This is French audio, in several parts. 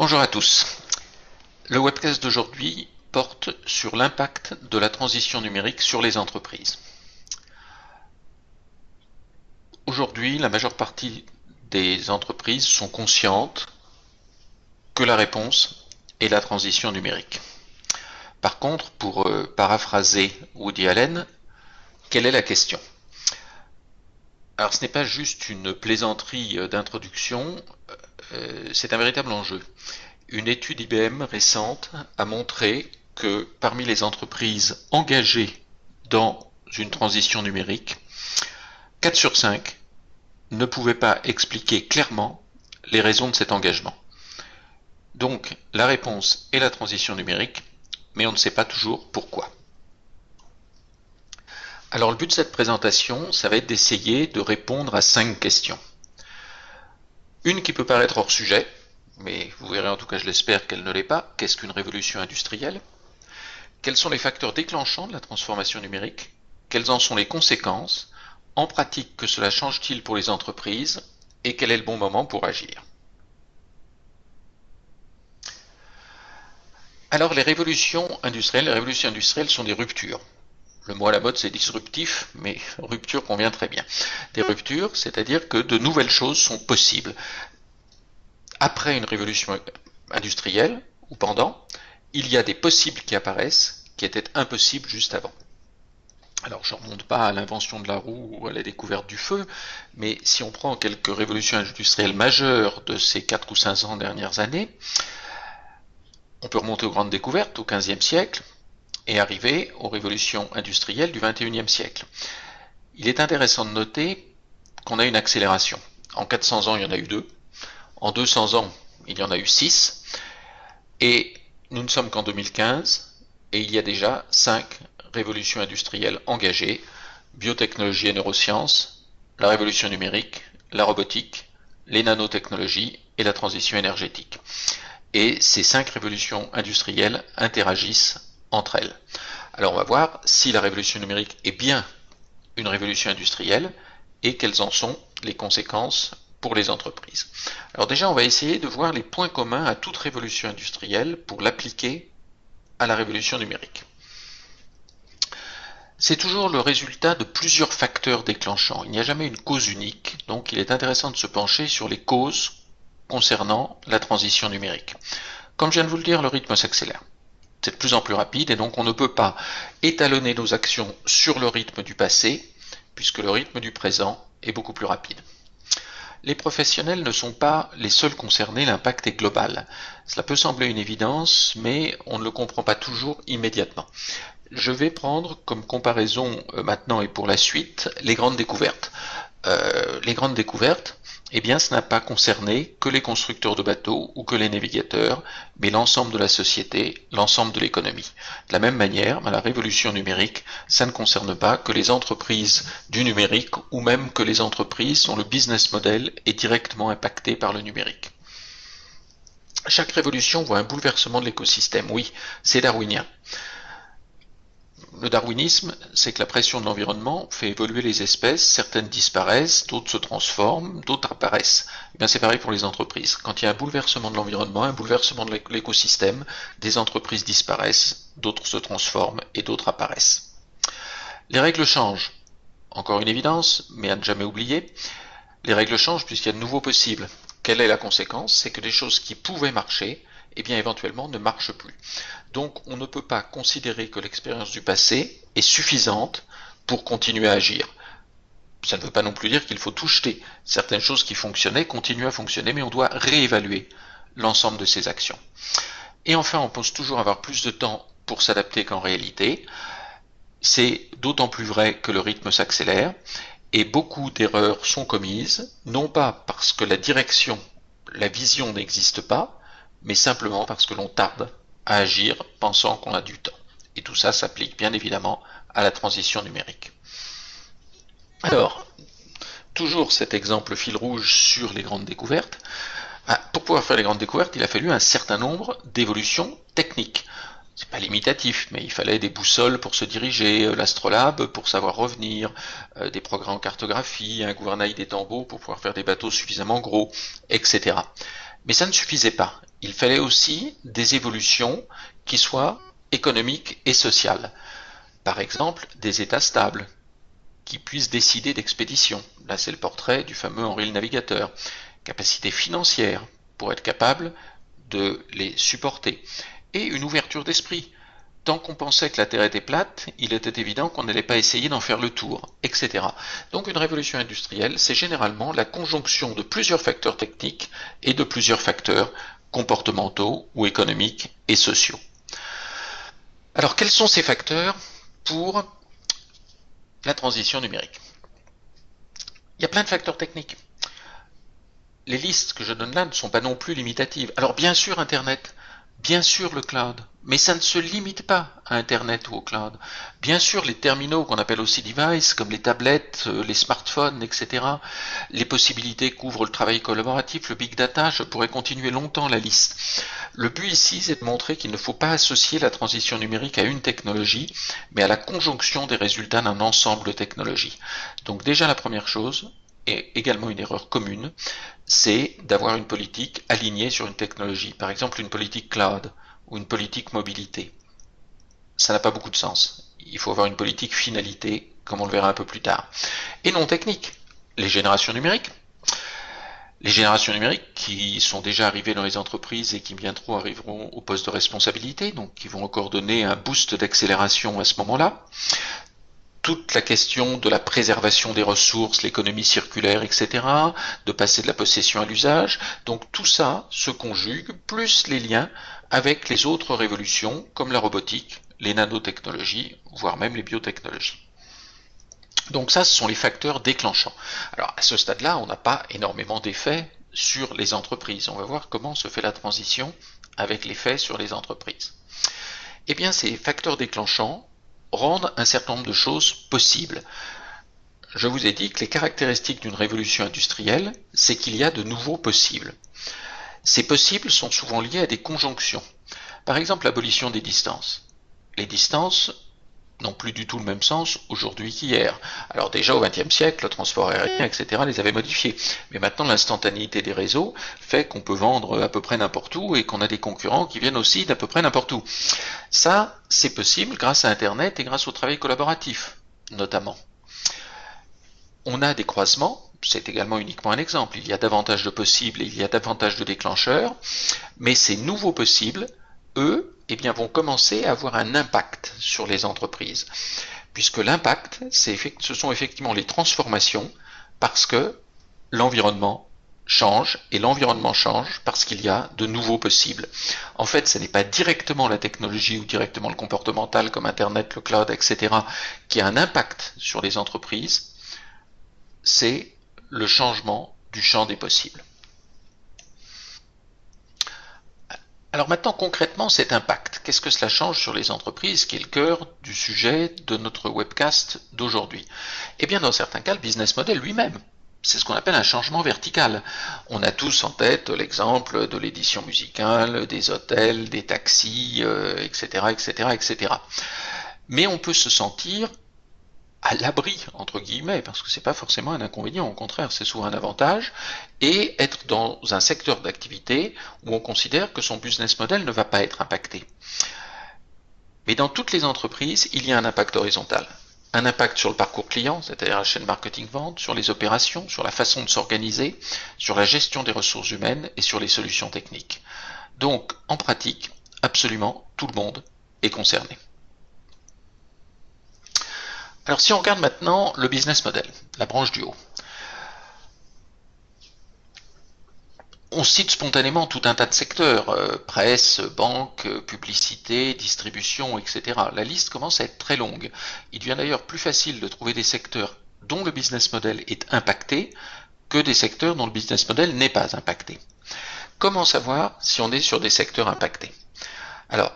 Bonjour à tous. Le webcast d'aujourd'hui porte sur l'impact de la transition numérique sur les entreprises. Aujourd'hui, la majeure partie des entreprises sont conscientes que la réponse est la transition numérique. Par contre, pour paraphraser Woody Allen, quelle est la question? Alors ce n'est pas juste une plaisanterie d'introduction, c'est un véritable enjeu. Une étude IBM récente a montré que parmi les entreprises engagées dans une transition numérique, 4 sur 5 ne pouvaient pas expliquer clairement les raisons de cet engagement. Donc la réponse est la transition numérique, mais on ne sait pas toujours pourquoi. Alors le but de cette présentation, ça va être d'essayer de répondre à 5 questions. Une qui peut paraître hors sujet, mais vous verrez en tout cas je l'espère qu'elle ne l'est pas. Qu'est-ce qu'une révolution industrielle? Quels sont les facteurs déclenchants de la transformation numérique? Quelles en sont les conséquences? En pratique, que cela change-t-il pour les entreprises? Et quel est le bon moment pour agir? Alors les révolutions industrielles sont des ruptures. Le mot à la mode c'est disruptif, mais rupture convient très bien. Des ruptures, c'est-à-dire que de nouvelles choses sont possibles. Après une révolution industrielle, ou pendant, il y a des possibles qui apparaissent, qui étaient impossibles juste avant. Alors je ne remonte pas à l'invention de la roue ou à la découverte du feu, mais si on prend quelques révolutions industrielles majeures de ces 4 ou 500 dernières années, on peut remonter aux grandes découvertes au XVe siècle et arriver aux révolutions industrielles du XXIe siècle. Il est intéressant de noter qu'on a une accélération. En 400 ans, il y en a eu 2. En 200 ans, il y en a eu 6. Et nous ne sommes qu'en 2015 et il y a déjà 5 révolutions industrielles engagées: biotechnologie et neurosciences, la révolution numérique, la robotique, les nanotechnologies et la transition énergétique. Et ces 5 révolutions industrielles interagissent entre elles. Alors on va voir si la révolution numérique est bien une révolution industrielle et quelles en sont les conséquences pour les entreprises. Alors déjà on va essayer de voir les points communs à toute révolution industrielle pour l'appliquer à la révolution numérique. C'est toujours le résultat de plusieurs facteurs déclenchants. Il n'y a jamais une cause unique, donc il est intéressant de se pencher sur les causes concernant la transition numérique. Comme je viens de vous le dire, le rythme s'accélère. C'est de plus en plus rapide et donc on ne peut pas étalonner nos actions sur le rythme du passé, puisque le rythme du présent est beaucoup plus rapide. Les professionnels ne sont pas les seuls concernés, l'impact est global. Cela peut sembler une évidence, mais on ne le comprend pas toujours immédiatement. Je vais prendre comme comparaison maintenant et pour la suite les grandes découvertes. Les grandes découvertes, eh bien, ce n'a pas concerné que les constructeurs de bateaux ou que les navigateurs, mais l'ensemble de la société, l'ensemble de l'économie. De la même manière, la révolution numérique, ça ne concerne pas que les entreprises du numérique ou même que les entreprises dont le business model est directement impacté par le numérique. Chaque révolution voit un bouleversement de l'écosystème. Oui, c'est darwinien. Le darwinisme, c'est que la pression de l'environnement fait évoluer les espèces, certaines disparaissent, d'autres se transforment, d'autres apparaissent. Et bien c'est pareil pour les entreprises. Quand il y a un bouleversement de l'environnement, un bouleversement de l'écosystème, des entreprises disparaissent, d'autres se transforment et d'autres apparaissent. Les règles changent. Encore une évidence, mais à ne jamais oublier. Les règles changent puisqu'il y a de nouveaux possibles. Quelle est la conséquence? C'est que des choses qui pouvaient marcher, eh bien éventuellement ne marchent plus. Donc on ne peut pas considérer que l'expérience du passé est suffisante pour continuer à agir. Ça ne veut pas non plus dire qu'il faut tout jeter. Certaines choses qui fonctionnaient continuent à fonctionner, mais on doit réévaluer l'ensemble de ces actions. Et enfin, on pense toujours avoir plus de temps pour s'adapter qu'en réalité. C'est d'autant plus vrai que le rythme s'accélère et beaucoup d'erreurs sont commises, non pas parce que la direction, la vision n'existe pas, mais simplement parce que l'on tarde à agir pensant qu'on a du temps. Et tout ça s'applique bien évidemment à la transition numérique. Alors, toujours cet exemple fil rouge sur les grandes découvertes. Pour pouvoir faire les grandes découvertes, il a fallu un certain nombre d'évolutions techniques. C'est pas limitatif, mais il fallait des boussoles pour se diriger, l'astrolabe pour savoir revenir, des progrès en cartographie, un gouvernail des tambours pour pouvoir faire des bateaux suffisamment gros, etc. Mais ça ne suffisait pas. Il fallait aussi des évolutions qui soient économiques et sociales. Par exemple, des États stables qui puissent décider d'expéditions. Là, c'est le portrait du fameux Henri le Navigateur. Capacité financière pour être capable de les supporter. Et une ouverture d'esprit. Tant qu'on pensait que la Terre était plate, il était évident qu'on n'allait pas essayer d'en faire le tour, etc. Donc une révolution industrielle, c'est généralement la conjonction de plusieurs facteurs techniques et de plusieurs facteurs comportementaux ou économiques et sociaux. Alors quels sont ces facteurs pour la transition numérique? Il y a plein de facteurs techniques. Les listes que je donne là ne sont pas non plus limitatives. Alors bien sûr Internet, bien sûr le cloud, mais ça ne se limite pas à Internet ou au cloud. Bien sûr les terminaux qu'on appelle aussi devices, comme les tablettes, les smartphones, etc. Les possibilités qu'ouvre le travail collaboratif, le big data, je pourrais continuer longtemps la liste. Le but ici, c'est de montrer qu'il ne faut pas associer la transition numérique à une technologie, mais à la conjonction des résultats d'un ensemble de technologies. Donc déjà la première chose, et également une erreur commune, c'est d'avoir une politique alignée sur une technologie. Par exemple, une politique cloud ou une politique mobilité. Ça n'a pas beaucoup de sens. Il faut avoir une politique finalité, comme on le verra un peu plus tard. Et non technique. Les générations numériques. Les générations numériques qui sont déjà arrivées dans les entreprises et qui bientôt arriveront au poste de responsabilité, donc qui vont encore donner un boost d'accélération à ce moment-là. Toute la question de la préservation des ressources, l'économie circulaire, etc., de passer de la possession à l'usage. Donc tout ça se conjugue, plus les liens avec les autres révolutions, comme la robotique, les nanotechnologies, voire même les biotechnologies. Donc ça, ce sont les facteurs déclenchants. Alors à ce stade-là, on n'a pas énormément d'effets sur les entreprises. On va voir comment se fait la transition avec l'effet sur les entreprises. Eh bien, ces facteurs déclenchants rendent un certain nombre de choses possibles. Je vous ai dit que les caractéristiques d'une révolution industrielle, c'est qu'il y a de nouveaux possibles. Ces possibles sont souvent liés à des conjonctions. Par exemple, l'abolition des distances. Les distances n'ont plus du tout le même sens aujourd'hui qu'hier. Alors déjà au XXe siècle, le transport aérien, etc. les avait modifiés. Mais maintenant, l'instantanéité des réseaux fait qu'on peut vendre à peu près n'importe où et qu'on a des concurrents qui viennent aussi d'à peu près n'importe où. Ça, c'est possible grâce à Internet et grâce au travail collaboratif, notamment. On a des croisements, c'est également uniquement un exemple. Il y a davantage de possibles et il y a davantage de déclencheurs, mais ces nouveaux possibles, eux, eh bien, vont commencer à avoir un impact sur les entreprises. Puisque l'impact, ce sont effectivement les transformations parce que l'environnement change et l'environnement change parce qu'il y a de nouveaux possibles. En fait, ce n'est pas directement la technologie ou directement le comportemental comme Internet, le cloud, etc. qui a un impact sur les entreprises, c'est le changement du champ des possibles. Alors maintenant, concrètement, cet impact, qu'est-ce que cela change sur les entreprises, qui est le cœur du sujet de notre webcast d'aujourd'hui? Eh bien, dans certains cas, le business model lui-même, c'est ce qu'on appelle un changement vertical. On a tous en tête l'exemple de l'édition musicale, des hôtels, des taxis, etc., etc., etc. Mais on peut se sentir à l'abri, entre guillemets, parce que c'est pas forcément un inconvénient, au contraire, c'est souvent un avantage, et être dans un secteur d'activité où on considère que son business model ne va pas être impacté. Mais dans toutes les entreprises, il y a un impact horizontal. Un impact sur le parcours client, c'est-à-dire la chaîne marketing-vente, sur les opérations, sur la façon de s'organiser, sur la gestion des ressources humaines et sur les solutions techniques. Donc, en pratique, absolument tout le monde est concerné. Alors si on regarde maintenant le business model, la branche du haut, on cite spontanément tout un tas de secteurs, presse, banque, publicité, distribution, etc. La liste commence à être très longue. Il devient d'ailleurs plus facile de trouver des secteurs dont le business model est impacté que des secteurs dont le business model n'est pas impacté. Comment savoir si on est sur des secteurs impactés? Alors,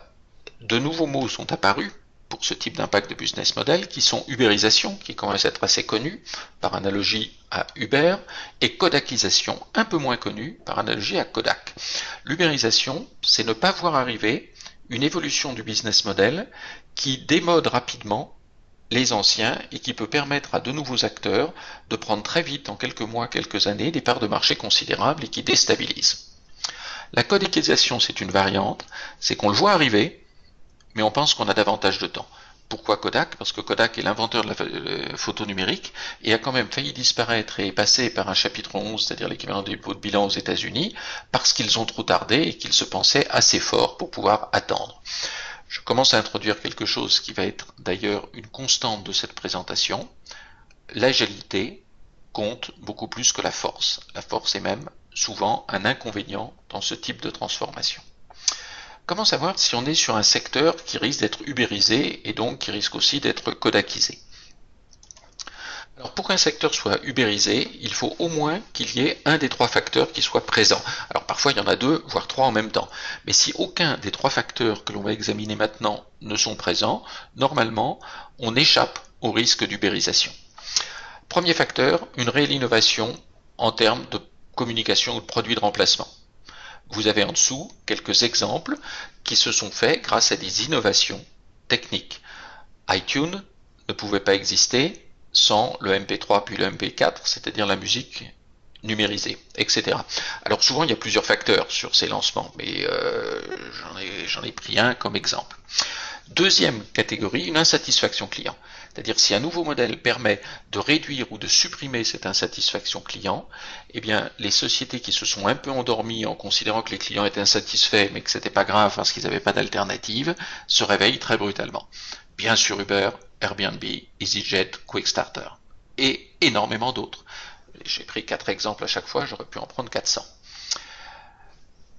de nouveaux mots sont apparus pour ce type d'impact de business model, qui sont ubérisation, qui commence à être assez connu, par analogie à Uber, et kodakisation, un peu moins connu, par analogie à Kodak. L'ubérisation, c'est ne pas voir arriver une évolution du business model qui démode rapidement les anciens et qui peut permettre à de nouveaux acteurs de prendre très vite, en quelques mois, quelques années, des parts de marché considérables et qui déstabilisent. La codécisation, c'est une variante, c'est qu'on le voit arriver, mais on pense qu'on a davantage de temps. Pourquoi Kodak? Parce que Kodak est l'inventeur de la photo numérique et a quand même failli disparaître et passer par un chapitre 11, c'est-à-dire l'équivalent des dépôts de bilan aux États-Unis, parce qu'ils ont trop tardé et qu'ils se pensaient assez forts pour pouvoir attendre. Je commence à introduire quelque chose qui va être d'ailleurs une constante de cette présentation. L'agilité compte beaucoup plus que la force. La force est même souvent un inconvénient dans ce type de transformation. Comment savoir si on est sur un secteur qui risque d'être ubérisé et donc qui risque aussi d'être kodakisé? Alors pour qu'un secteur soit ubérisé, il faut au moins qu'il y ait un des trois facteurs qui soit présent. Alors parfois il y en a deux, voire trois en même temps. Mais si aucun des trois facteurs que l'on va examiner maintenant ne sont présents, normalement on échappe au risque d'ubérisation. Premier facteur, une réelle innovation en termes de communication ou de produits de remplacement. Vous avez en dessous quelques exemples qui se sont faits grâce à des innovations techniques. iTunes ne pouvait pas exister sans le MP3 puis le MP4, c'est-à-dire la musique numérisée, etc. Alors souvent il y a plusieurs facteurs sur ces lancements, mais j'en ai pris un comme exemple. Deuxième catégorie, une insatisfaction client. C'est-à-dire si un nouveau modèle permet de réduire ou de supprimer cette insatisfaction client, eh bien les sociétés qui se sont un peu endormies en considérant que les clients étaient insatisfaits mais que c'était pas grave parce qu'ils n'avaient pas d'alternative, se réveillent très brutalement. Bien sûr Uber, Airbnb, EasyJet, Quickstarter et énormément d'autres. J'ai pris 4 exemples à chaque fois, j'aurais pu en prendre 400.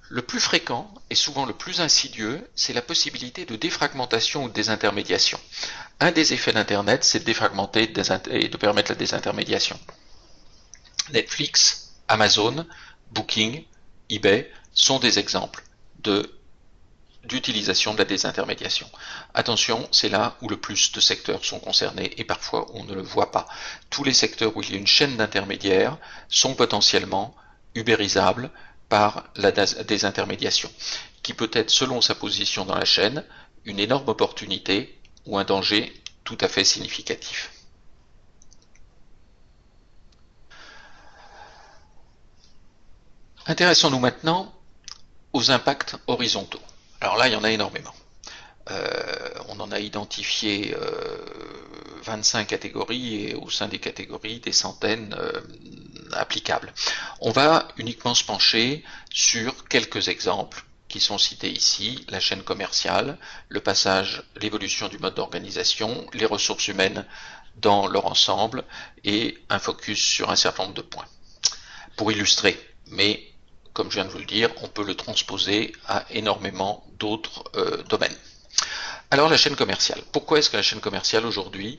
Le plus fréquent et souvent le plus insidieux, c'est la possibilité de défragmentation ou de désintermédiation. Un des effets d'Internet, c'est de défragmenter et de permettre la désintermédiation. Netflix, Amazon, Booking, eBay sont des exemples d'utilisation de la désintermédiation. Attention, c'est là où le plus de secteurs sont concernés et parfois on ne le voit pas. Tous les secteurs où il y a une chaîne d'intermédiaires sont potentiellement ubérisables par la désintermédiation, qui peut être, selon sa position dans la chaîne, une énorme opportunité ou un danger tout à fait significatif. Intéressons-nous maintenant aux impacts horizontaux. Alors là, il y en a énormément. On en a identifié 25 catégories et au sein des catégories, des centaines applicables. On va uniquement se pencher sur quelques exemples qui sont cités ici, la chaîne commerciale, le passage, l'évolution du mode d'organisation, les ressources humaines dans leur ensemble et un focus sur un certain nombre de points. Pour illustrer, mais comme je viens de vous le dire, on peut le transposer à énormément d'autres domaines. Alors la chaîne commerciale. Pourquoi est-ce que la chaîne commerciale aujourd'hui,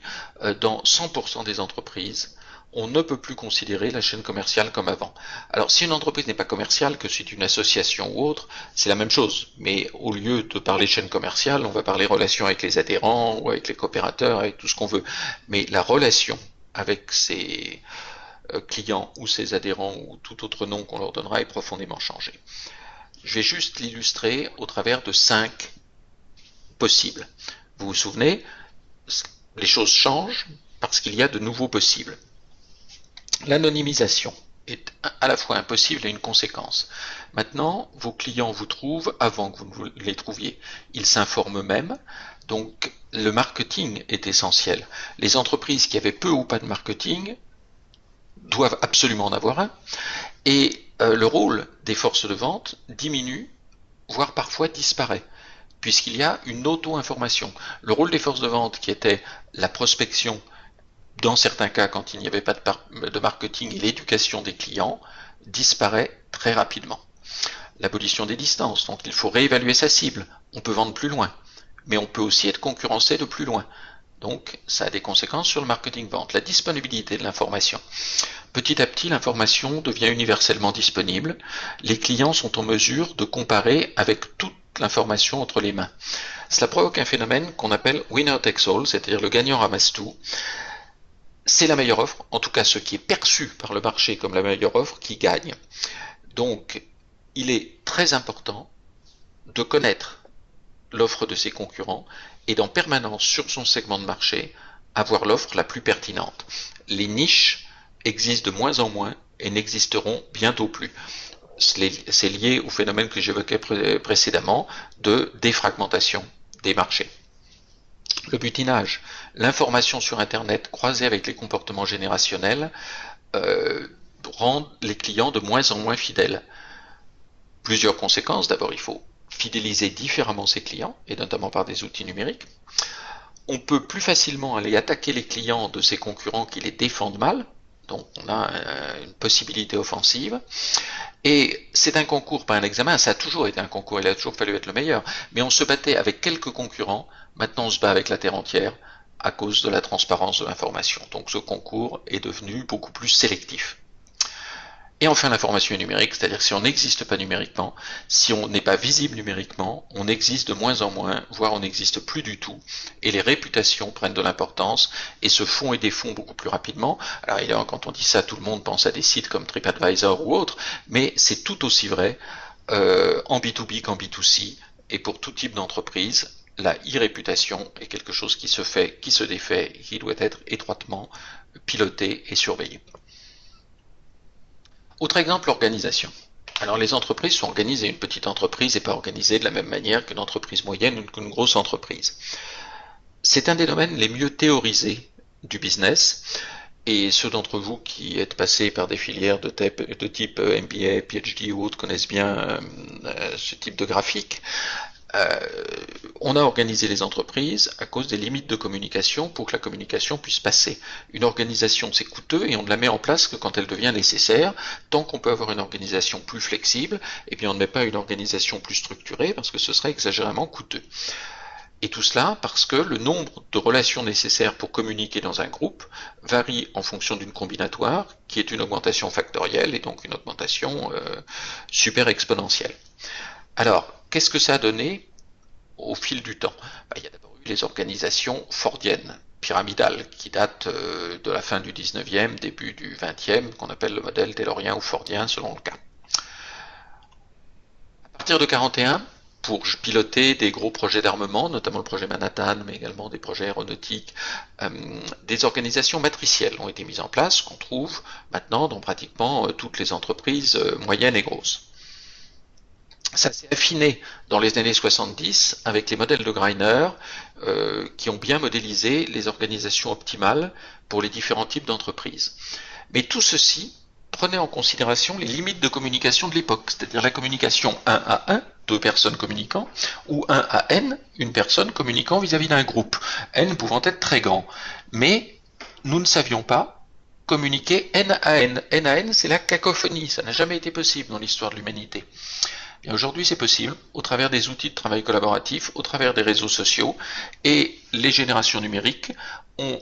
dans 100% des entreprises, on ne peut plus considérer la chaîne commerciale comme avant? Alors si une entreprise n'est pas commerciale, que c'est une association ou autre, c'est la même chose. Mais au lieu de parler chaîne commerciale, on va parler relation avec les adhérents ou avec les coopérateurs, avec tout ce qu'on veut. Mais la relation avec ses clients ou ses adhérents ou tout autre nom qu'on leur donnera est profondément changé. Je vais juste l'illustrer au travers de 5 possibles. Vous vous souvenez, les choses changent parce qu'il y a de nouveaux possibles. L'anonymisation est à la fois impossible et une conséquence. Maintenant, vos clients vous trouvent avant que vous ne les trouviez. Ils s'informent eux-mêmes, donc le marketing est essentiel. Les entreprises qui avaient peu ou pas de marketing doivent absolument en avoir un, et le rôle des forces de vente diminue, voire parfois disparaît, puisqu'il y a une auto-information. Le rôle des forces de vente, qui était la prospection, dans certains cas quand il n'y avait pas de marketing, et l'éducation des clients, disparaît très rapidement. L'abolition des distances, donc il faut réévaluer sa cible. On peut vendre plus loin, mais on peut aussi être concurrencé de plus loin. Donc ça a des conséquences sur le marketing vente. La disponibilité de l'information. Petit à petit, l'information devient universellement disponible. Les clients sont en mesure de comparer avec toute l'information entre les mains. Cela provoque un phénomène qu'on appelle winner takes all, c'est-à-dire le gagnant ramasse tout. C'est la meilleure offre, en tout cas ce qui est perçu par le marché comme la meilleure offre, qui gagne. Donc, il est très important de connaître l'offre de ses concurrents et d'en permanence sur son segment de marché avoir l'offre la plus pertinente. Les niches existent de moins en moins et n'existeront bientôt plus. C'est lié au phénomène que j'évoquais précédemment de défragmentation des marchés. Le butinage, l'information sur Internet croisée avec les comportements générationnels rend les clients de moins en moins fidèles. Plusieurs conséquences. D'abord, il faut fidéliser différemment ses clients, et notamment par des outils numériques. On peut plus facilement aller attaquer les clients de ses concurrents qui les défendent mal, donc on a une possibilité offensive. Et c'est un concours, pas un examen, ça a toujours été un concours, il a toujours fallu être le meilleur, mais on se battait avec quelques concurrents, maintenant on se bat avec la terre entière à cause de la transparence de l'information. Donc ce concours est devenu beaucoup plus sélectif. Et enfin l'information numérique, c'est-à-dire que si on n'existe pas numériquement, si on n'est pas visible numériquement, on existe de moins en moins, voire on n'existe plus du tout, et les réputations prennent de l'importance et se font et défont beaucoup plus rapidement. Alors évidemment, quand on dit ça, tout le monde pense à des sites comme TripAdvisor ou autres, mais c'est tout aussi vrai en B2B qu'en B2C, et pour tout type d'entreprise, la e-réputation est quelque chose qui se fait, qui se défait, et qui doit être étroitement piloté et surveillé. Autre exemple, l'organisation. Alors les entreprises sont organisées. Une petite entreprise n'est pas organisée de la même manière qu'une entreprise moyenne ou qu'une grosse entreprise. C'est un des domaines les mieux théorisés du business. Et ceux d'entre vous qui êtes passés par des filières de type MBA, PhD ou autres connaissent bien ce type de graphique. On a organisé les entreprises à cause des limites de communication pour que la communication puisse passer. Une organisation, c'est coûteux et on ne la met en place que quand elle devient nécessaire. Tant qu'on peut avoir une organisation plus flexible, eh bien on ne met pas une organisation plus structurée parce que ce serait exagérément coûteux. Et tout cela parce que le nombre de relations nécessaires pour communiquer dans un groupe varie en fonction d'une combinatoire qui est une augmentation factorielle et donc une augmentation super exponentielle. Alors, qu'est-ce que ça a donné au fil du temps? Il y a d'abord eu les organisations fordiennes, pyramidales, qui datent de la fin du 19e, début du 20e, qu'on appelle le modèle taylorien ou fordien selon le cas. À partir de 1941, pour piloter des gros projets d'armement, notamment le projet Manhattan, mais également des projets aéronautiques, des organisations matricielles ont été mises en place, qu'on trouve maintenant dans pratiquement toutes les entreprises moyennes et grosses. Ça s'est affiné dans les années 70 avec les modèles de Greiner qui ont bien modélisé les organisations optimales pour les différents types d'entreprises. Mais tout ceci prenait en considération les limites de communication de l'époque, c'est-à-dire la communication 1 à 1, deux personnes communiquant, ou 1 à N, une personne communiquant vis-à-vis d'un groupe, N pouvant être très grand. Mais nous ne savions pas communiquer N à N. N à N, c'est la cacophonie, ça n'a jamais été possible dans l'histoire de l'humanité. Et aujourd'hui, c'est possible au travers des outils de travail collaboratif, au travers des réseaux sociaux, et les générations numériques ont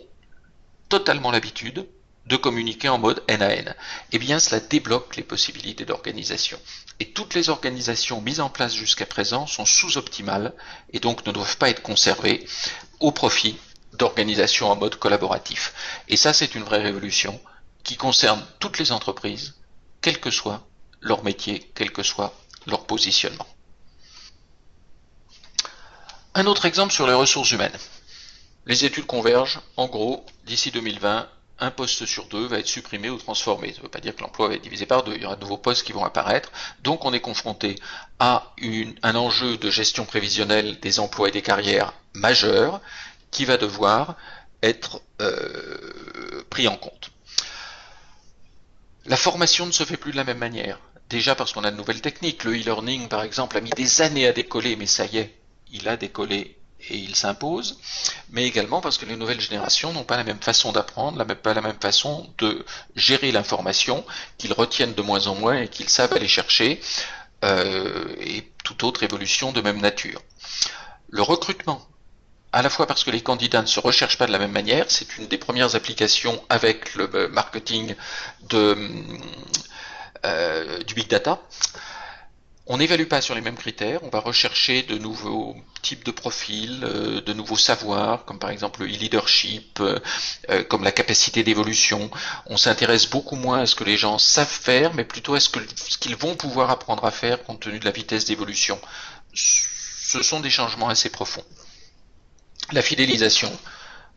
totalement l'habitude de communiquer en mode N à N. Eh bien, cela débloque les possibilités d'organisation. Et toutes les organisations mises en place jusqu'à présent sont sous-optimales et donc ne doivent pas être conservées au profit d'organisations en mode collaboratif. Et ça, c'est une vraie révolution qui concerne toutes les entreprises, quel que soit leur métier, quel que soit leur positionnement. Un autre exemple sur les ressources humaines. Les études convergent, en gros, d'ici 2020, un poste sur deux va être supprimé ou transformé. Ça ne veut pas dire que l'emploi va être divisé par deux, il y aura de nouveaux postes qui vont apparaître. Donc on est confronté à un enjeu de gestion prévisionnelle des emplois et des carrières majeur qui va devoir être pris en compte. La formation ne se fait plus de la même manière. Déjà parce qu'on a de nouvelles techniques. Le e-learning, par exemple, a mis des années à décoller, mais ça y est, il a décollé et il s'impose. Mais également parce que les nouvelles générations n'ont pas la même façon d'apprendre, pas la même façon de gérer l'information, qu'ils retiennent de moins en moins et qu'ils savent aller chercher, et toute autre évolution de même nature. Le recrutement, à la fois parce que les candidats ne se recherchent pas de la même manière, c'est une des premières applications avec le marketing du big data. On n'évalue pas sur les mêmes critères, on va rechercher de nouveaux types de profils, de nouveaux savoirs, comme par exemple le leadership, comme la capacité d'évolution. On s'intéresse beaucoup moins à ce que les gens savent faire, mais plutôt à ce qu'ils vont pouvoir apprendre à faire compte tenu de la vitesse d'évolution. Ce sont des changements assez profonds. La fidélisation,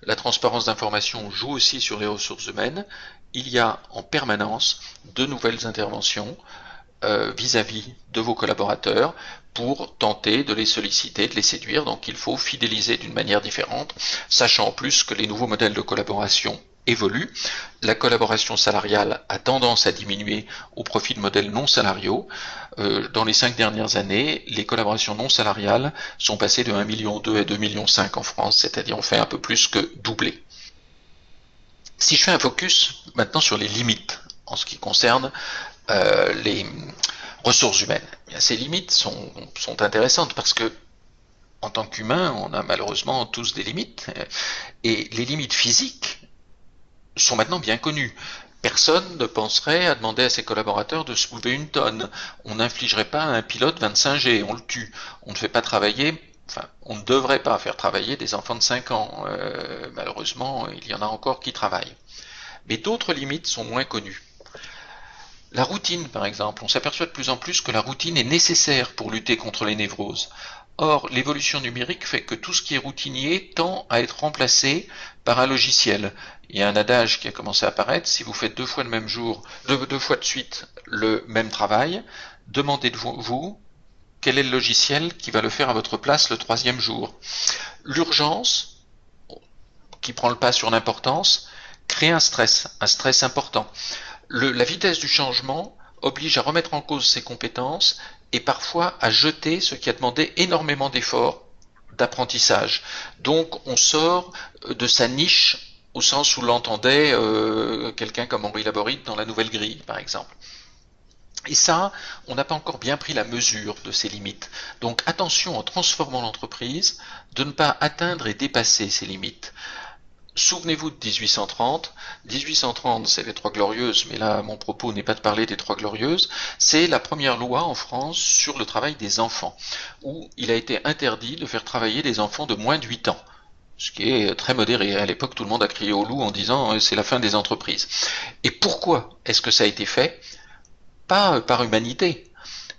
la transparence d'information joue aussi sur les ressources humaines. Il y a en permanence de nouvelles interventions vis-à-vis de vos collaborateurs pour tenter de les solliciter, de les séduire. Donc il faut fidéliser d'une manière différente, sachant en plus que les nouveaux modèles de collaboration évoluent. La collaboration salariale a tendance à diminuer au profit de modèles non salariaux. Dans les 5 dernières années, les collaborations non salariales sont passées de 1,2 million à 2,5 millions en France, c'est-à-dire on fait un peu plus que doubler. Si je fais un focus maintenant sur les limites en ce qui concerne les ressources humaines, bien, ces limites sont intéressantes parce que en tant qu'humain, on a malheureusement tous des limites, et les limites physiques sont maintenant bien connues. Personne ne penserait à demander à ses collaborateurs de soulever une tonne. On n'infligerait pas à un pilote 25G, on le tue. On ne fait pas travailler, enfin, on ne devrait pas faire travailler des enfants de 5 ans. Malheureusement, il y en a encore qui travaillent. Mais d'autres limites sont moins connues. La routine, par exemple, on s'aperçoit de plus en plus que la routine est nécessaire pour lutter contre les névroses. Or, l'évolution numérique fait que tout ce qui est routinier tend à être remplacé par un logiciel. Il y a un adage qui a commencé à apparaître: si vous faites 2 fois le même jour, 2 fois de suite le même travail, demandez de vous quel est le logiciel qui va le faire à votre place le 3e jour. L'urgence, qui prend le pas sur l'importance, crée un stress important. La vitesse du changement oblige à remettre en cause ses compétences et parfois à jeter ce qui a demandé énormément d'efforts, d'apprentissage. Donc on sort de sa niche au sens où l'entendait quelqu'un comme Henri Laborit dans La Nouvelle Grille, par exemple. Et ça, on n'a pas encore bien pris la mesure de ces limites. Donc attention en transformant l'entreprise de ne pas atteindre et dépasser ces limites. Souvenez-vous de 1830. 1830, c'est les Trois Glorieuses, mais là, mon propos n'est pas de parler des Trois Glorieuses. C'est la première loi en France sur le travail des enfants, où il a été interdit de faire travailler des enfants de moins de 8 ans. Ce qui est très modéré. À l'époque, tout le monde a crié au loup en disant c'est la fin des entreprises. Et pourquoi est-ce que ça a été fait? Pas par humanité.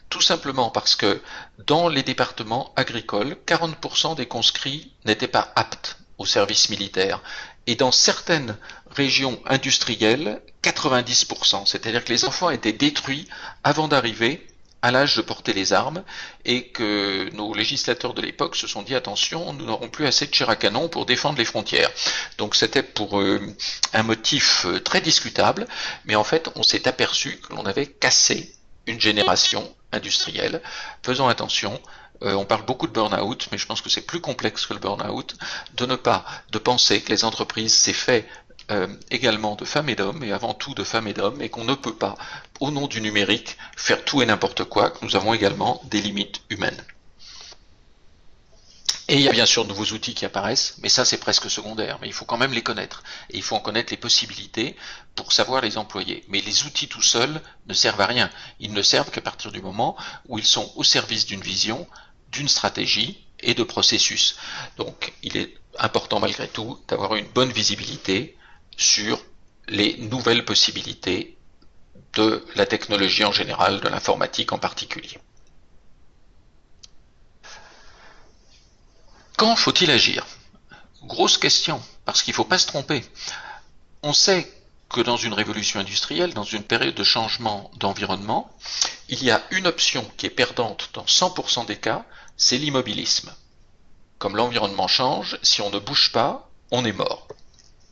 Tout simplement parce que dans les départements agricoles, 40% des conscrits n'étaient pas aptes au service militaire. Et dans certaines régions industrielles, 90%. C'est-à-dire que les enfants étaient détruits avant d'arriver à l'âge de porter les armes, et que nos législateurs de l'époque se sont dit attention, nous n'aurons plus assez de chair à canon pour défendre les frontières. Donc c'était pour un motif très discutable, mais en fait on s'est aperçu que l'on avait cassé une génération industrielle. Faisons attention. On parle beaucoup de burn-out, mais je pense que c'est plus complexe que le burn-out, de penser que les entreprises, c'est fait également de femmes et d'hommes, et avant tout de femmes et d'hommes, et qu'on ne peut pas, au nom du numérique, faire tout et n'importe quoi, que nous avons également des limites humaines. Et il y a bien sûr de nouveaux outils qui apparaissent, mais ça c'est presque secondaire, mais il faut quand même les connaître. Et il faut en connaître les possibilités pour savoir les employer. Mais les outils tout seuls ne servent à rien. Ils ne servent qu'à partir du moment où ils sont au service d'une vision, d'une stratégie et de processus. Donc il est important malgré tout d'avoir une bonne visibilité sur les nouvelles possibilités de la technologie en général, de l'informatique en particulier. Quand faut-il agir? Grosse question, parce qu'il ne faut pas se tromper. On sait que dans une révolution industrielle, dans une période de changement d'environnement, il y a une option qui est perdante dans 100% des cas, c'est l'immobilisme. Comme l'environnement change, si on ne bouge pas, on est mort.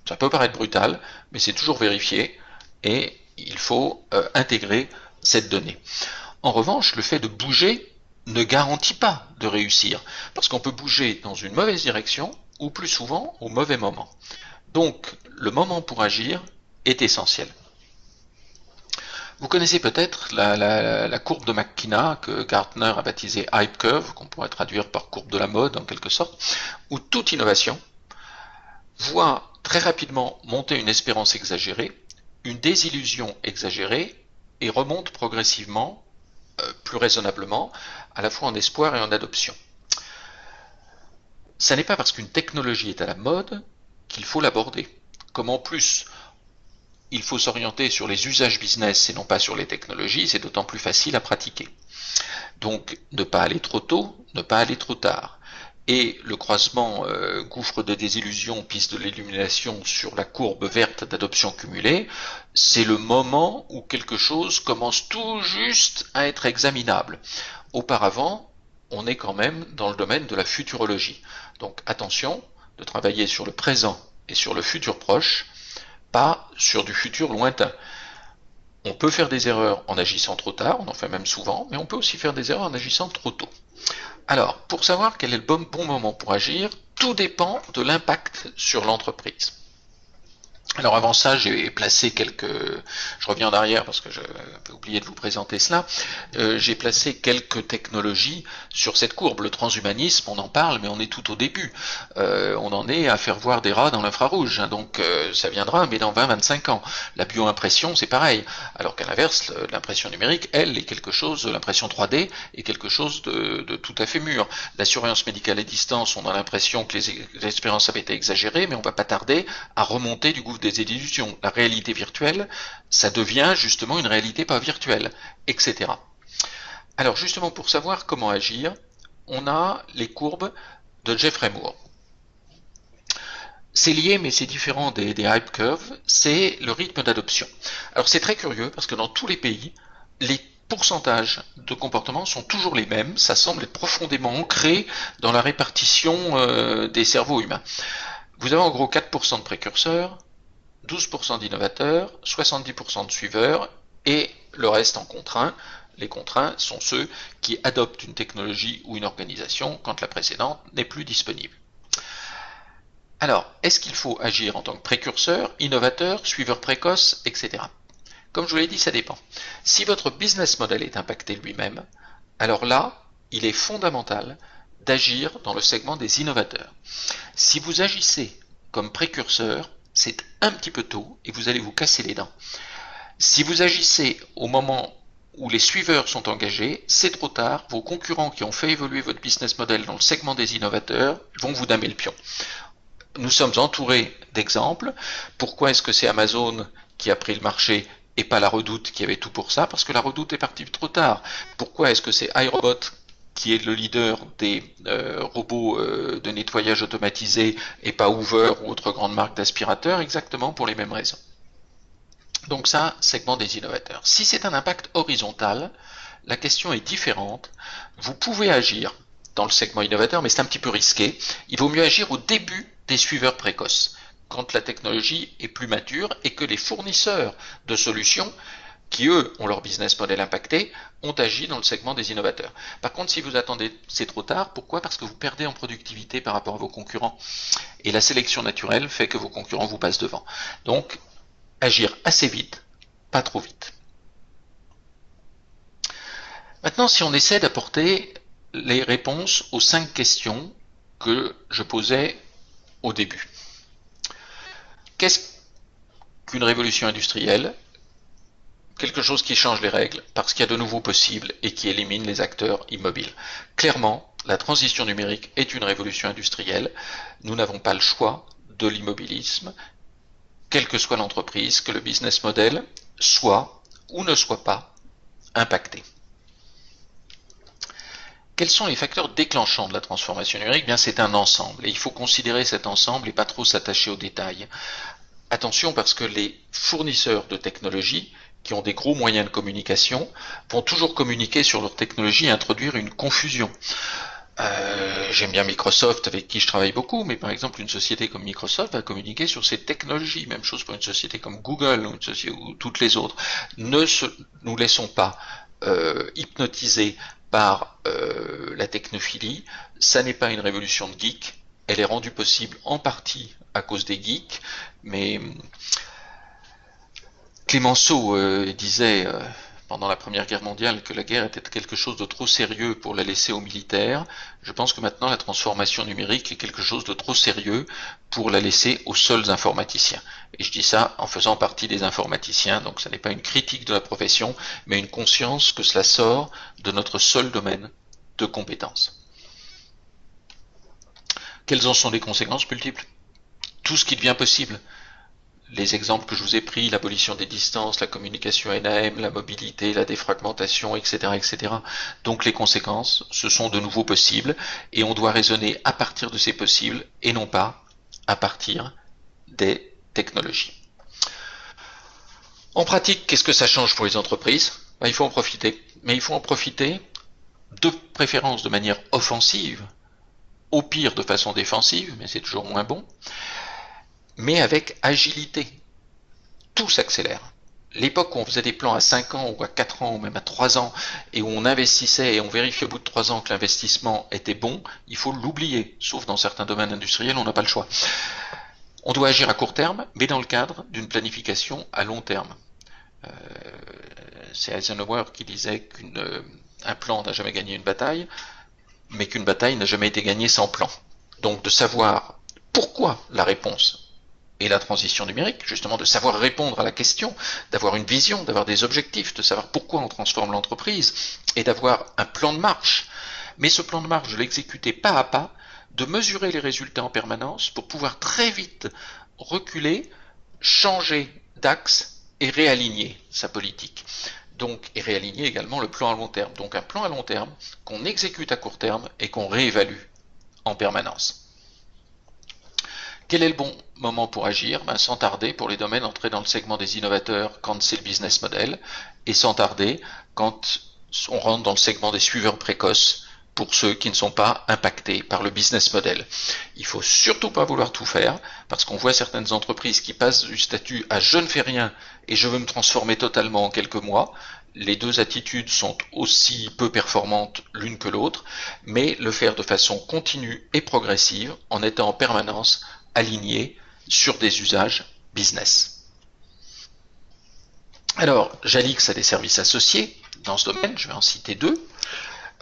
Ça peut paraître brutal, mais c'est toujours vérifié, et il faut intégrer cette donnée. En revanche, le fait de bouger ne garantit pas de réussir, parce qu'on peut bouger dans une mauvaise direction, ou plus souvent au mauvais moment. Donc, le moment pour agir est essentiel. Vous connaissez peut-être la courbe de McKenna, que Gartner a baptisée Hype Curve, qu'on pourrait traduire par courbe de la mode en quelque sorte, où toute innovation voit très rapidement monter une espérance exagérée, une désillusion exagérée, et remonte progressivement, plus raisonnablement, à la fois en espoir et en adoption. Ça n'est pas parce qu'une technologie est à la mode qu'il faut l'aborder. Comme en plus, il faut s'orienter sur les usages business et non pas sur les technologies, c'est d'autant plus facile à pratiquer. Donc, ne pas aller trop tôt, ne pas aller trop tard. et le croisement gouffre de désillusion, piste de l'illumination sur la courbe verte d'adoption cumulée, c'est le moment où quelque chose commence tout juste à être examinable. Auparavant, on est quand même dans le domaine de la futurologie. Donc attention de travailler sur le présent et sur le futur proche, pas sur du futur lointain. On peut faire des erreurs en agissant trop tard, on en fait même souvent, mais on peut aussi faire des erreurs en agissant trop tôt. Alors, pour savoir quel est le bon moment pour agir, tout dépend de l'impact sur l'entreprise. Alors avant ça, j'ai placé quelques... Je reviens en arrière parce que j'avais oublié de vous présenter cela. J'ai placé quelques technologies sur cette courbe. Le transhumanisme, on en parle, mais on est tout au début. On en est à faire voir des rats dans l'infrarouge. Hein, donc ça viendra, mais dans 20-25 ans. La bioimpression, c'est pareil. Alors qu'à l'inverse, l'impression numérique, elle, est quelque chose, l'impression 3D est quelque chose de tout à fait mûr. La surveillance médicale à distance, on a l'impression que les expériences avaient été exagérées, mais on va pas tarder à remonter du gouffre des illusions. La réalité virtuelle, ça devient justement une réalité pas virtuelle, etc. Alors justement, pour savoir comment agir, on a les courbes de Jeffrey Moore. C'est lié, mais c'est différent des hype curves, c'est le rythme d'adoption. Alors c'est très curieux, parce que dans tous les pays, les pourcentages de comportements sont toujours les mêmes, ça semble être profondément ancré dans la répartition des cerveaux humains. Vous avez en gros 4% de précurseurs, 12% d'innovateurs, 70% de suiveurs et le reste en contraint. Les contraints sont ceux qui adoptent une technologie ou une organisation quand la précédente n'est plus disponible. Alors, est-ce qu'il faut agir en tant que précurseur, innovateur, suiveur précoce, etc. Comme je vous l'ai dit, ça dépend. Si votre business model est impacté lui-même, alors là, il est fondamental d'agir dans le segment des innovateurs. Si vous agissez comme précurseur, c'est un petit peu tôt et vous allez vous casser les dents. Si vous agissez au moment où les suiveurs sont engagés, c'est trop tard. Vos concurrents qui ont fait évoluer votre business model dans le segment des innovateurs vont vous damer le pion. Nous sommes entourés d'exemples. Pourquoi est-ce que c'est Amazon qui a pris le marché et pas la Redoute qui avait tout pour ça? Parce que la Redoute est partie trop tard. Pourquoi est-ce que c'est iRobot qui est le leader des robots de nettoyage automatisés et pas Hoover ou autre grande marque d'aspirateurs? Exactement pour les mêmes raisons. Donc ça, segment des innovateurs. Si c'est un impact horizontal, la question est différente. Vous pouvez agir dans le segment innovateur, mais c'est un petit peu risqué. Il vaut mieux agir au début des suiveurs précoces, quand la technologie est plus mature et que les fournisseurs de solutions qui eux ont leur business model impacté, ont agi dans le segment des innovateurs. Par contre, si vous attendez, c'est trop tard. Pourquoi? Parce que vous perdez en productivité par rapport à vos concurrents. Et la sélection naturelle fait que vos concurrents vous passent devant. Donc, agir assez vite, pas trop vite. Maintenant, si on essaie d'apporter les réponses aux 5 questions que je posais au début. Qu'est-ce qu'une révolution industrielle? Quelque chose qui change les règles parce qu'il y a de nouveaux possibles et qui élimine les acteurs immobiles. Clairement, la transition numérique est une révolution industrielle. Nous n'avons pas le choix de l'immobilisme, quelle que soit l'entreprise, que le business model soit ou ne soit pas impacté. Quels sont les facteurs déclenchants de la transformation numérique? Bien, c'est un ensemble et il faut considérer cet ensemble et pas trop s'attacher aux détails. Attention parce que les fournisseurs de technologies qui ont des gros moyens de communication vont toujours communiquer sur leur technologie et introduire une confusion. J'aime bien Microsoft avec qui je travaille beaucoup, mais par exemple une société comme Microsoft va communiquer sur ses technologies. Même chose pour une société comme Google ou toutes les autres. Ne nous laissons pas hypnotiser par la technophilie. Ça n'est pas une révolution de geeks. Elle est rendue possible en partie à cause des geeks, mais Clémenceau disait pendant la Première Guerre mondiale que la guerre était quelque chose de trop sérieux pour la laisser aux militaires. Je pense que maintenant la transformation numérique est quelque chose de trop sérieux pour la laisser aux seuls informaticiens. Et je dis ça en faisant partie des informaticiens, donc ce n'est pas une critique de la profession, mais une conscience que cela sort de notre seul domaine de compétences. Quelles en sont les conséquences multiples? Tout ce qui devient possible. les exemples que je vous ai pris, l'abolition des distances, la communication NAM, la mobilité, la défragmentation, etc., etc. Donc les conséquences, ce sont de nouveau possibles, et on doit raisonner à partir de ces possibles, et non pas à partir des technologies. En pratique, qu'est-ce que ça change pour les entreprises? Il faut en profiter. Mais il faut en profiter de préférence de manière offensive, au pire de façon défensive, mais c'est toujours moins bon, mais avec agilité. Tout s'accélère. L'époque où on faisait des plans à 5 ans ou à 4 ans ou même à 3 ans et où on investissait et on vérifiait au bout de 3 ans que l'investissement était bon, il faut l'oublier, sauf dans certains domaines industriels, on n'a pas le choix. On doit agir à court terme, mais dans le cadre d'une planification à long terme. C'est Eisenhower qui disait qu'un plan n'a jamais gagné une bataille, mais qu'une bataille n'a jamais été gagnée sans plan. Donc de savoir pourquoi la réponse et la transition numérique, justement de savoir répondre à la question, d'avoir une vision, d'avoir des objectifs, de savoir pourquoi on transforme l'entreprise et d'avoir un plan de marche. Mais ce plan de marche, de l'exécuter pas à pas, de mesurer les résultats en permanence pour pouvoir très vite reculer, changer d'axe et réaligner sa politique. Donc, et réaligner également le plan à long terme. Donc un plan à long terme qu'on exécute à court terme et qu'on réévalue en permanence. Quel est le bon moment pour agir? Sans tarder pour les domaines entrés dans le segment des innovateurs quand c'est le business model, et sans tarder quand on rentre dans le segment des suiveurs précoces pour ceux qui ne sont pas impactés par le business model. Il ne faut surtout pas vouloir tout faire, parce qu'on voit certaines entreprises qui passent du statut à je ne fais rien et je veux me transformer totalement en quelques mois. Les deux attitudes sont aussi peu performantes l'une que l'autre, mais le faire de façon continue et progressive en étant en permanence aligné sur des usages business. Alors, Jalix a des services associés dans ce domaine, je vais en citer deux.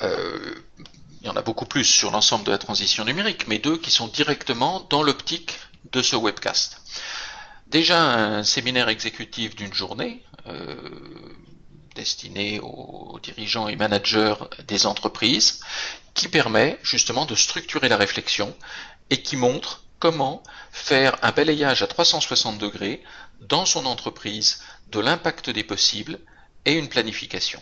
Il y en a beaucoup plus sur l'ensemble de la transition numérique, mais deux qui sont directement dans l'optique de ce webcast. Déjà un séminaire exécutif d'une journée destiné aux dirigeants et managers des entreprises qui permet justement de structurer la réflexion et qui montre comment faire un balayage à 360 degrés dans son entreprise de l'impact des possibles et une planification.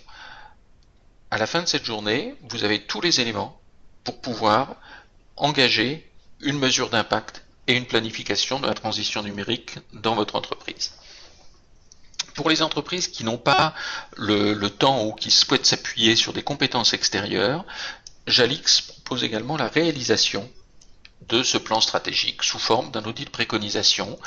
À la fin de cette journée, vous avez tous les éléments pour pouvoir engager une mesure d'impact et une planification de la transition numérique dans votre entreprise. Pour les entreprises qui n'ont pas le temps ou qui souhaitent s'appuyer sur des compétences extérieures, Jalix propose également la réalisation de ce plan stratégique sous forme d'un audit de préconisation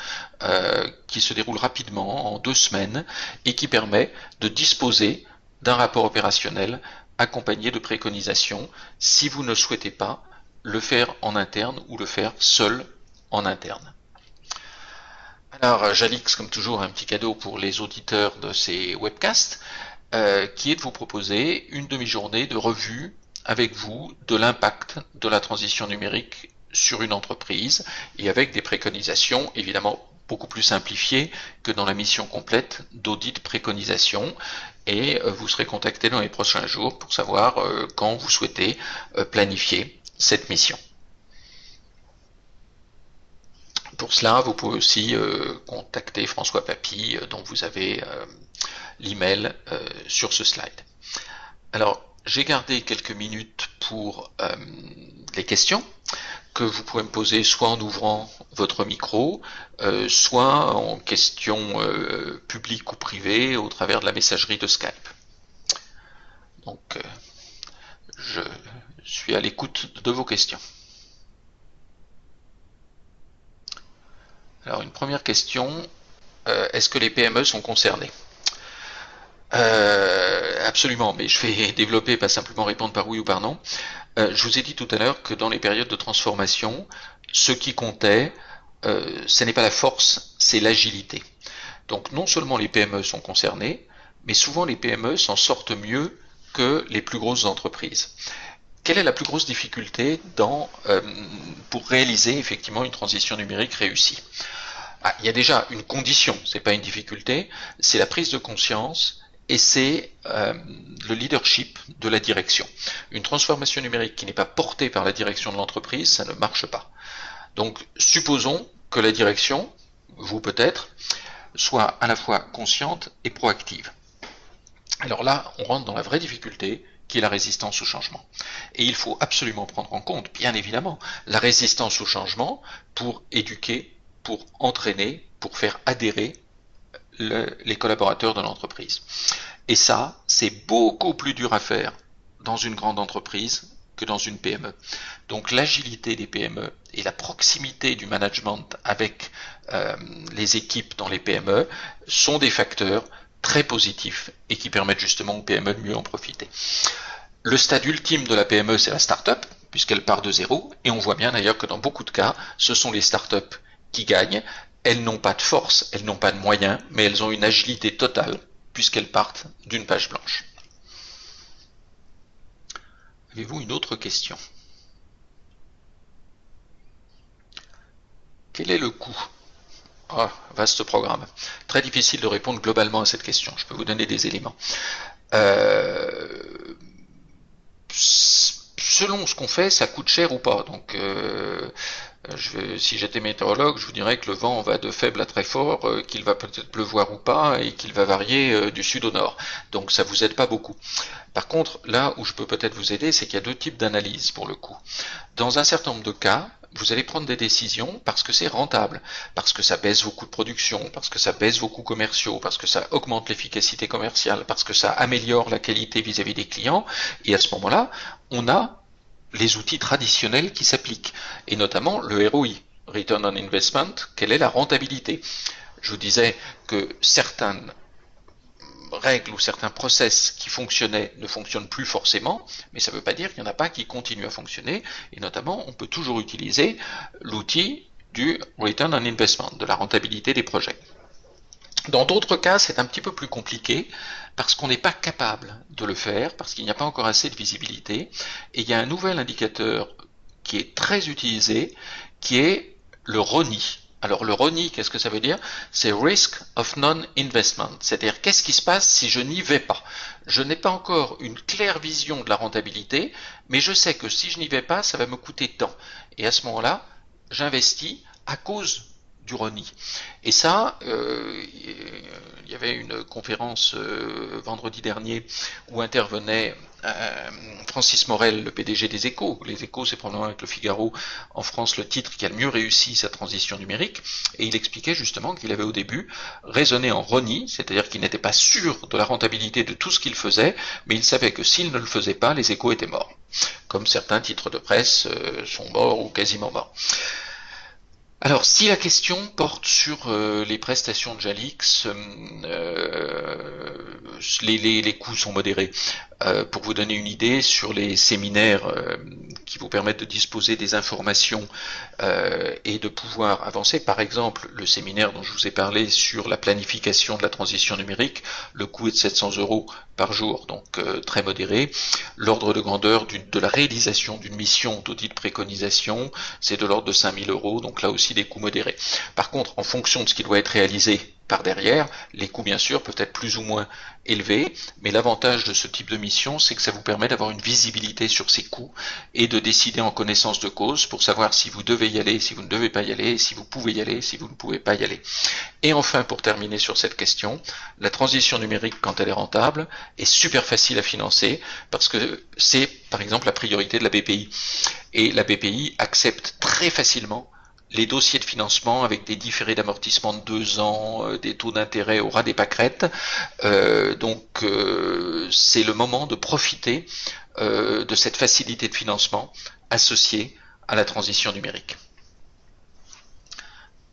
qui se déroule rapidement en 2 semaines et qui permet de disposer d'un rapport opérationnel accompagné de préconisations si vous ne souhaitez pas le faire en interne ou le faire seul en interne. Alors Jalix, comme toujours, un petit cadeau pour les auditeurs de ces webcasts qui est de vous proposer une demi-journée de revue avec vous de l'impact de la transition numérique sur une entreprise et avec des préconisations évidemment beaucoup plus simplifiées que dans la mission complète d'audit préconisation, et vous serez contacté dans les prochains jours pour savoir quand vous souhaitez planifier cette mission. Pour cela, vous pouvez aussi contacter François Papy, dont vous avez l'email sur ce slide. Alors, j'ai gardé quelques minutes pour les questions que vous pouvez me poser soit en ouvrant votre micro, soit en questions publiques ou privées au travers de la messagerie de Skype. Donc, je suis à l'écoute de vos questions. Alors, une première question, est-ce que les PME sont concernées? Absolument, mais je vais développer, pas simplement répondre par oui ou par non. Je vous ai dit tout à l'heure que dans les périodes de transformation, ce qui comptait, ce n'est pas la force, c'est l'agilité. Donc non seulement les PME sont concernées, mais souvent les PME s'en sortent mieux que les plus grosses entreprises. Quelle est la plus grosse difficulté pour réaliser effectivement une transition numérique réussie? Il y a déjà une condition, c'est pas une difficulté, c'est la prise de conscience et c'est le leadership de la direction. Une transformation numérique qui n'est pas portée par la direction de l'entreprise, ça ne marche pas. Donc supposons que la direction, vous peut-être, soit à la fois consciente et proactive. Alors là, on rentre dans la vraie difficulté, qui est la résistance au changement. Et il faut absolument prendre en compte, bien évidemment, la résistance au changement pour éduquer, pour entraîner, pour faire adhérer les collaborateurs de l'entreprise. Et ça, c'est beaucoup plus dur à faire dans une grande entreprise que dans une PME. Donc l'agilité des PME et la proximité du management avec les équipes dans les PME sont des facteurs très positifs et qui permettent justement aux PME de mieux en profiter. Le stade ultime de la PME, c'est la start-up, puisqu'elle part de zéro, et on voit bien d'ailleurs que dans beaucoup de cas, ce sont les start-up qui gagnent. Elles n'ont pas de force, elles n'ont pas de moyens, mais elles ont une agilité totale, puisqu'elles partent d'une page blanche. Avez-vous une autre question? Quel est le coût? Ah, vaste programme. Très difficile de répondre globalement à cette question. Je peux vous donner des éléments. Selon ce qu'on fait, ça coûte cher ou pas. Donc, si j'étais météorologue, je vous dirais que le vent va de faible à très fort, qu'il va peut-être pleuvoir ou pas, et qu'il va varier du sud au nord. Donc ça vous aide pas beaucoup. Par contre, là où je peux peut-être vous aider, c'est qu'il y a deux types d'analyses pour le coup. Dans un certain nombre de cas, vous allez prendre des décisions parce que c'est rentable, parce que ça baisse vos coûts de production, parce que ça baisse vos coûts commerciaux, parce que ça augmente l'efficacité commerciale, parce que ça améliore la qualité vis-à-vis des clients. Et à ce moment-là, on a les outils traditionnels qui s'appliquent, et notamment le ROI, Return on Investment, quelle est la rentabilité. Je vous disais que certaines règles ou certains process qui fonctionnaient ne fonctionnent plus forcément, mais ça ne veut pas dire qu'il n'y en a pas qui continuent à fonctionner, et notamment on peut toujours utiliser l'outil du Return on Investment, de la rentabilité des projets. Dans d'autres cas, c'est un petit peu plus compliqué parce qu'on n'est pas capable de le faire, parce qu'il n'y a pas encore assez de visibilité. Et il y a un nouvel indicateur qui est très utilisé, qui est le RONI. Alors le RONI, qu'est-ce que ça veut dire? C'est Risk of Non-Investment. C'est-à-dire qu'est-ce qui se passe si je n'y vais pas? Je n'ai pas encore une claire vision de la rentabilité, mais je sais que si je n'y vais pas, ça va me coûter tant. Et à ce moment-là, j'investis à cause du RONI. Et ça, il y avait une conférence vendredi dernier où intervenait Francis Morel, le PDG des Échos. Les Échos, c'est probablement avec le Figaro en France le titre qui a le mieux réussi sa transition numérique. Et il expliquait justement qu'il avait au début raisonné en RONI, c'est-à-dire qu'il n'était pas sûr de la rentabilité de tout ce qu'il faisait, mais il savait que s'il ne le faisait pas, les Échos étaient morts. Comme certains titres de presse sont morts ou quasiment morts. Alors, si la question porte sur les prestations de Jalix, les coûts sont modérés. Pour vous donner une idée, sur les séminaires qui vous permettent de disposer des informations et de pouvoir avancer, par exemple, le séminaire dont je vous ai parlé sur la planification de la transition numérique, le coût est de 700 € par jour, donc très modéré. L'ordre de grandeur de la réalisation d'une mission d'audit de préconisation, c'est de l'ordre de 5000 €, donc là aussi des coûts modérés. Par contre, en fonction de ce qui doit être réalisé par derrière, les coûts bien sûr peuvent être plus ou moins élevés, mais l'avantage de ce type de mission, c'est que ça vous permet d'avoir une visibilité sur ces coûts et de décider en connaissance de cause pour savoir si vous devez y aller, si vous ne devez pas y aller, si vous pouvez y aller, si vous ne pouvez pas y aller. Et enfin, pour terminer sur cette question, la transition numérique, quand elle est rentable, est super facile à financer parce que c'est par exemple la priorité de la BPI. Et la BPI accepte très facilement les dossiers de financement avec des différés d'amortissement de 2 ans, des taux d'intérêt au ras des pâquerettes. Donc c'est le moment de profiter de cette facilité de financement associée à la transition numérique.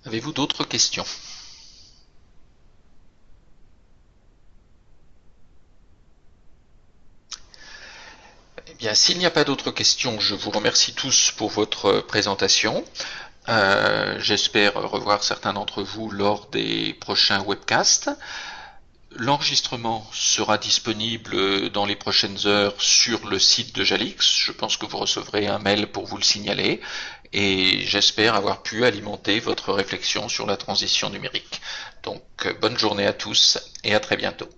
Avez-vous d'autres questions? Eh bien, s'il n'y a pas d'autres questions, je vous remercie tous pour votre présentation. J'espère revoir certains d'entre vous lors des prochains webcasts. L'enregistrement sera disponible dans les prochaines heures sur le site de Jalix. Je pense que vous recevrez un mail pour vous le signaler et j'espère avoir pu alimenter votre réflexion sur la transition numérique. Donc bonne journée à tous et à très bientôt.